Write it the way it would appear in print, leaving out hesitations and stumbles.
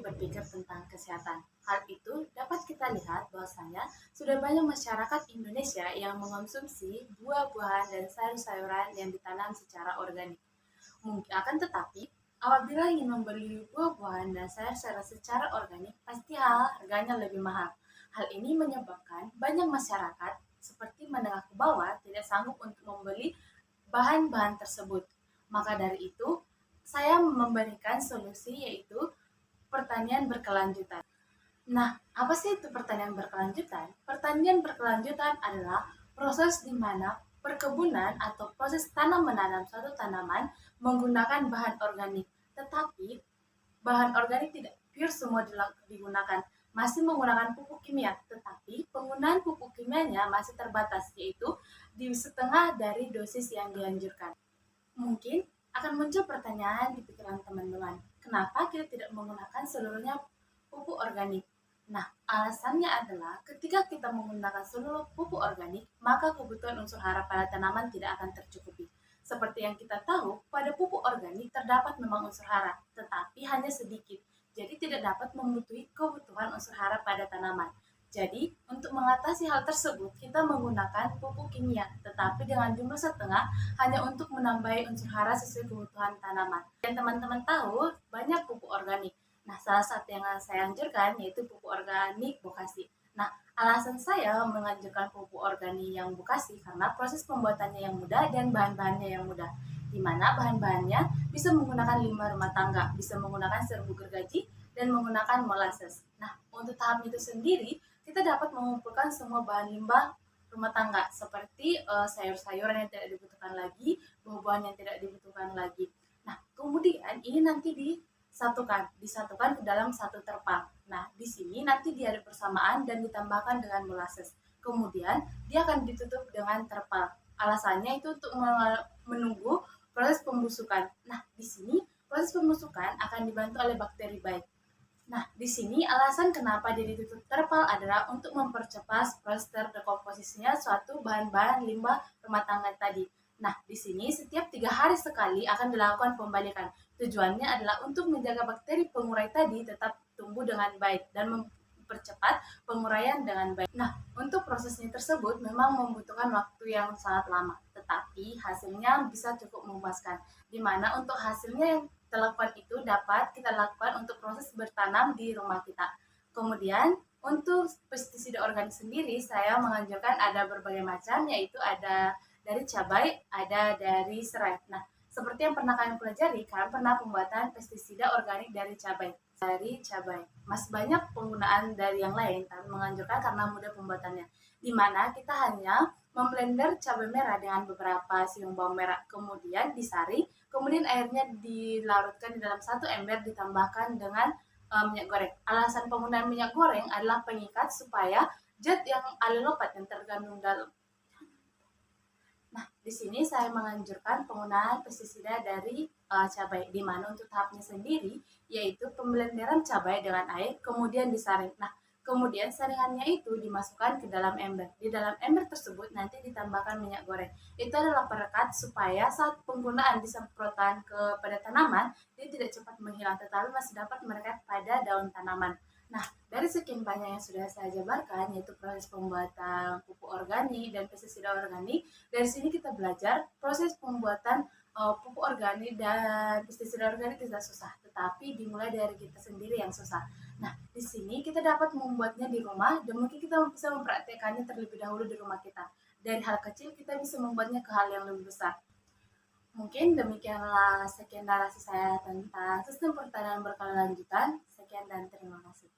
berpikir tentang kesehatan. Hal itu dapat kita lihat bahwasanya sudah banyak masyarakat Indonesia yang mengonsumsi buah-buahan dan sayur-sayuran yang ditanam secara organik. Mungkin akan tetapi, apabila ingin membeli buah-buahan dan sayur-sayuran secara organik, pasti harganya lebih mahal. Hal ini menyebabkan banyak masyarakat seperti menengah ke bawah tidak sanggup untuk membeli bahan-bahan tersebut. Maka dari itu, saya memberikan solusi yaitu pertanian berkelanjutan. Nah, apa sih itu pertanian berkelanjutan? Pertanian berkelanjutan adalah proses di mana perkebunan atau proses tanam menanam suatu tanaman menggunakan bahan organik. Tetapi bahan organik tidak pure semua digunakan, masih menggunakan pupuk kimia, tetapi penggunaan pupuk kimianya masih terbatas, yaitu di setengah dari dosis yang dianjurkan. Mungkin akan muncul pertanyaan di pikiran teman-teman, kenapa kita tidak menggunakan seluruhnya pupuk organik? Nah, alasannya adalah ketika kita menggunakan seluruh pupuk organik, maka kebutuhan unsur hara pada tanaman tidak akan tercukupi. Seperti yang kita tahu, pada pupuk organik terdapat memang unsur hara, tetapi hanya sedikit. Jadi tidak dapat memenuhi kebutuhan unsur hara pada tanaman. Jadi, untuk mengatasi hal tersebut, kita menggunakan pupuk kimia, tetapi dengan jumlah setengah hanya untuk menambahi unsur hara sesuai kebutuhan tanaman. Dan teman-teman tahu, banyak pupuk organik. Nah, salah satu yang saya anjurkan yaitu pupuk organik Bokasi. Nah, alasan saya menganjurkan pupuk organik yang Bokasi karena proses pembuatannya yang mudah dan bahan-bahannya yang mudah. Di mana bahan-bahannya bisa menggunakan limbah rumah tangga, bisa menggunakan serbuk gergaji, dan menggunakan molasses. Nah, untuk tahap itu sendiri, kita dapat mengumpulkan semua bahan limbah rumah tangga seperti sayur-sayuran yang tidak dibutuhkan lagi, buah-buahan yang tidak dibutuhkan lagi. Nah, kemudian ini nanti disatukan ke dalam satu terpal. Nah, di sini nanti diaduk bersamaan dan ditambahkan dengan molasses. Kemudian dia akan ditutup dengan terpal. Alasannya itu untuk menunggu proses pembusukan. Nah, di sini proses pembusukan akan dibantu oleh bakteri baik. Nah, di sini alasan kenapa dia ditutup terpal adalah untuk mempercepat proses terdekomposisinya suatu bahan-bahan limbah rumah tangga tadi. Nah, di sini setiap 3 hari sekali akan dilakukan pembalikan. Tujuannya adalah untuk menjaga bakteri pengurai tadi tetap tumbuh dengan baik dan mempercepat penguraian dengan baik. Nah, untuk prosesnya tersebut memang membutuhkan waktu yang sangat lama, tetapi hasilnya bisa cukup memuaskan. Di mana untuk hasilnya yang lakukan itu dapat kita lakukan untuk proses bertanam di rumah kita. Kemudian untuk pestisida organik sendiri saya menganjurkan ada berbagai macam, yaitu ada dari cabai, ada dari serai. Nah, seperti yang pernah kalian pelajari, kalian pernah pembuatan pestisida organik dari cabai. Masih banyak penggunaan dari yang lain, tapi menganjurkan karena mudah pembuatannya. Di mana kita hanya memblender cabai merah dengan beberapa siung bawang merah, kemudian disaring, kemudian airnya dilarutkan di dalam satu ember ditambahkan dengan minyak goreng. Alasan penggunaan minyak goreng adalah pengikat supaya zat yang alilopat yang terkandung dalam. Nah, di sini saya menganjurkan penggunaan pestisida dari cabai, di mana untuk tahapnya sendiri yaitu pemblenderan cabai dengan air kemudian disaring. Nah, kemudian saringannya itu dimasukkan ke dalam ember. Di dalam ember tersebut nanti ditambahkan minyak goreng. Itu adalah perekat supaya saat penggunaan disemprotkan kepada tanaman, dia tidak cepat menghilang tetapi masih dapat merekat pada daun tanaman. Nah, dari sekian banyak yang sudah saya jabarkan, yaitu proses pembuatan pupuk organik dan pestisida organik, dari sini kita belajar proses pembuatan pupuk organik dan pestisida organik tidak susah, tetapi dimulai dari kita sendiri yang susah. Nah, di sini kita dapat membuatnya di rumah dan mungkin kita bisa mempraktekannya terlebih dahulu di rumah kita. Dari hal kecil kita bisa membuatnya ke hal yang lebih besar. Mungkin demikianlah sekian narasi saya tentang sistem pertanian berkelanjutan. Sekian dan terima kasih.